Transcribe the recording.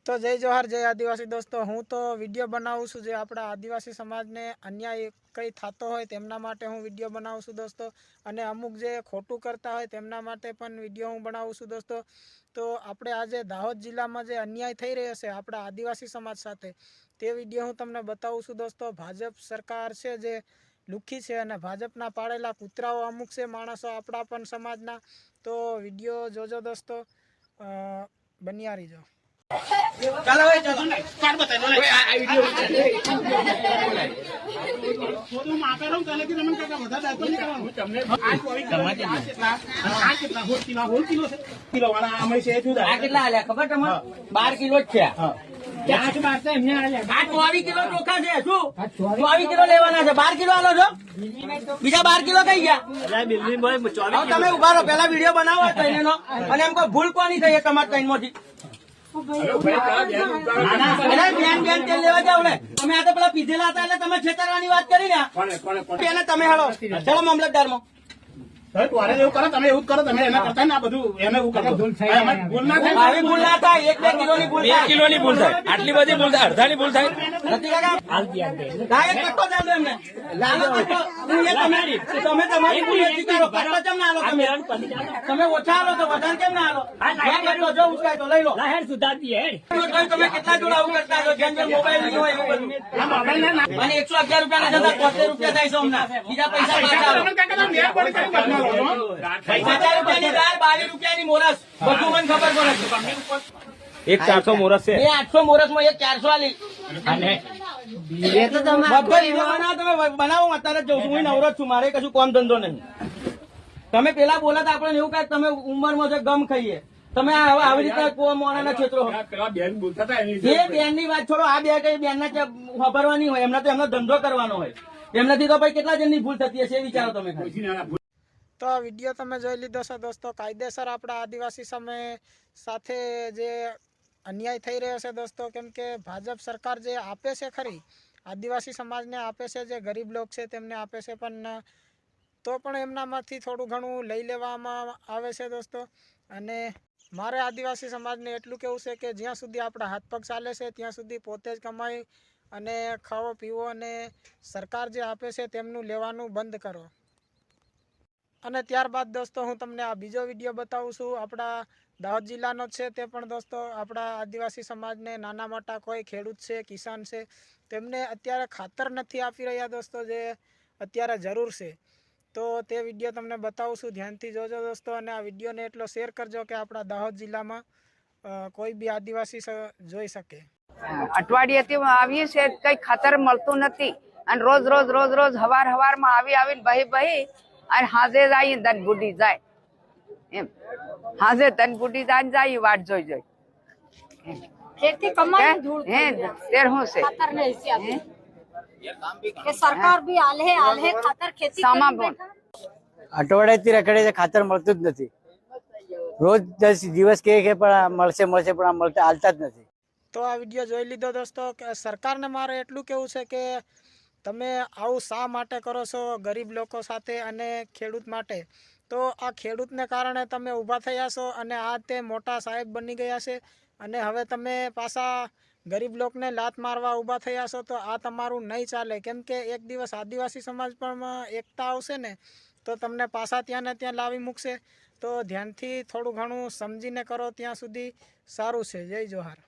तो जय जोहार जय आदिवासी दोस्तों। हूँ तो विडियो बनावुं छुं जे आपणा आदिवासी समाज ने अन्याय कई थतो होय तेमना माटे हूँ विडियो बनावुं छुं दोस्तों। अने अमुक जे खोटुं करता होय तेमना माटे पण विडियो हूँ बनावुं छुं दोस्तों। तो आपणे आजे दाहोद जिल्लामां जे अन्याय थई रह्यो छे आपणा आदिवासी समाज साथे ते विडियो हूँ तमने बतावुं छुं दोस्तों। भाजप सरकार छे जे લુખી છે અને ભાજપના પાળેલા કૂતરાઓ અમુક છે માણસો આપણા પણ સમાજના। તો વિડીયો જોજો દોસ્તો, બન્યા રહીજો। चलो भाई चलो काट बताइए लो आ वीडियो फोटो मापे रहूं तले कि रमन काका बता दे तो नहीं करવાનું તમને આ કોઈ તમારે આ કેટલા હોલ કિલો છે કિલો વાળા આમે છે જુદા આ કેટલા આલ્યા ખબર તમને 12 કિલો જ છે હા ત્યાં કે 12 એમને આલ્યા આ 24 કિલો ચોખા છે શું 24 કિલો લેવાના છે 12 કિલો આલો છો બીજા 12 કિલો કઈ ગયા અરે બિલ્લી ભાઈ 24 કિલો તમે ઉભા રહો પહેલા વિડિયો બનાવો તઈનો અને એમ કોઈ ભૂલ કોની થઈ તમાર તઈનમાંથી લેવા જાવ ને તમે આ તો પેલા પીધેલા હતા એટલે તમે છેતરવાની વાત કરી ને તમે હાલો ચલો મામલતદારમાં તમારે એવું કરો તમે એવું કરો તમે એના કરતા ને આ બધું એને એવું કરો ભૂલ ના થાય આવી ભૂલ ના થાય 1-2 કિલોની ભૂલ 2 કિલોની ભૂલ થાય આટલી બધી ભૂલ થાય અડધાની ભૂલ થાય નથી કાકા ના એક કટકો ચાલો એમને લાલો કટકો તમે તમારી ભૂલ સ્વીકારો કટકો કેમ ના આલો તમે ઓછા આલો તો વધારે કેમ ના આલો આ કટકો જો ઉસકાય તો લઈ લો લહેર સુધારતી હે તમે કેટલા જોડા આવું કરતા છો જેમ જેમ મોબાઈલ નહીં હોય એવું બધું આ મોબાઈલ ના અને 111 રૂપિયા ના જતા 70 રૂપિયા થાય છે હમણાં બીજા પૈસા પાછા આલો કાકા મેર પડી કરી 50 રૂપિયાની દાળ 22 રૂપિયાની મોરસ બધું મને ખબર પડે એક 400 મોરસ છે એ 800 મોરસ માં એક 400 આલી અને એ તો તમે બનાવો અત્યારે જઉં છું હું નવરો છું મારે કશું કોમ ધંધો નહીં તમે પેલા બોલાતા આપણે એવું કાંઈ તમે ઉંમરમાં જે ગમ ખાઈએ તમે હવે આવી રીતે કો મોણાના ક્ષેત્રો પેલા બેન બોલતા હતા એ બેન ની વાત છોડો આ બે કઈ બેન ના વાપરવાની હોય એમના તો એમનો ધંધો કરવાનો હોય એમનાથી તો ભાઈ કેટલા જણની ભૂલ થતી હશે એ વિચારો તમે તો આ વિડીયો તમે જોઈ લીધો છે દોસ્તો। કાયદેસર આપણા આદિવાસી સમય સાથે જે અન્યાય થઈ રહ્યો છે દોસ્તો, કેમ કે ભાજપ સરકાર જે આપે છે ખરી આદિવાસી સમાજને આપે છે, જે ગરીબ લોક છે તેમને આપે છે, પણ તો પણ એમનામાંથી થોડું ઘણું લઈ લેવામાં આવે છે દોસ્તો। અને મારે આદિવાસી સમાજને એટલું કહેવું છે કે જ્યાં સુધી આપણા હાથ પગ ચાલે છે ત્યાં સુધી પોતે જ કમાઈ અને ખાવો પીવો અને સરકાર જે આપે છે તેમનું લેવાનું બંધ કરો। અને ત્યારબાદ દોસ્તો હું તમને આ બીજો વિડીયો બતાવું છું આપણા દાહોદ જિલ્લાનો છે તે પણ દોસ્તો આપણા આદિવાસી સમાજને નાના મોટા કોઈ ખેડૂત છે કિસાન છે તેમને અત્યારે ખાતર નથી આપી રહ્યા દોસ્તો જે અત્યારે જરૂર છે। તો તે વિડીયો તમને બતાવું છું, ધ્યાનથી જોજો દોસ્તો અને આ વિડીયોને એટલો શેર કરજો કે આપણા દાહોદ જિલ્લામાં કોઈ બી આદિવાસી જોઈ શકે। અઠવાડિયેથી આવીએ છે કઈ ખાતર મળતું નથી અને રોજ હવારમાં આવીને ભાઈ અને હાજે જાય ધન બુડી જાય એમ હાજે ધન બુડી જાય વાટ જોઈ खेती कमाई धूल હે તેર હું છે खातर नहीं से आती કે સરકાર બી આલે ખાતર ખેતી સામા બોન અઠવાડિયાથી રખડે છે, ખાતર મળતું જ નથી। રોજ 10 દિવસ કે પણ મળશે પણ આ મળતા હાલતા જ નથી। તો આ વિડીયો જોઈ લીધો દોસ્તો કે સરકારને મારે એટલું કહેવું છે કે તમે આવું શા માટે કરો છો ગરીબ લોકો સાથે અને ખેડૂત માટે? તો આ ખેડૂતને કારણે તમે ઊભા થયા છો અને આ તે મોટા સાહેબ બની ગયા છે અને હવે તમે પાછા ગરીબ લોકોને લાત મારવા ઊભા થયા છો તો આ તમારું નહીં ચાલે। કેમ કે એક દિવસ આદિવાસી સમાજ પણ એકતા આવશે ને તો તમને પાછા ત્યાં ને ત્યાં લાવી મૂકશે। તો ધ્યાનથી થોડું ઘણું સમજીને કરો ત્યાં સુધી સારું છે। જય જોહાર।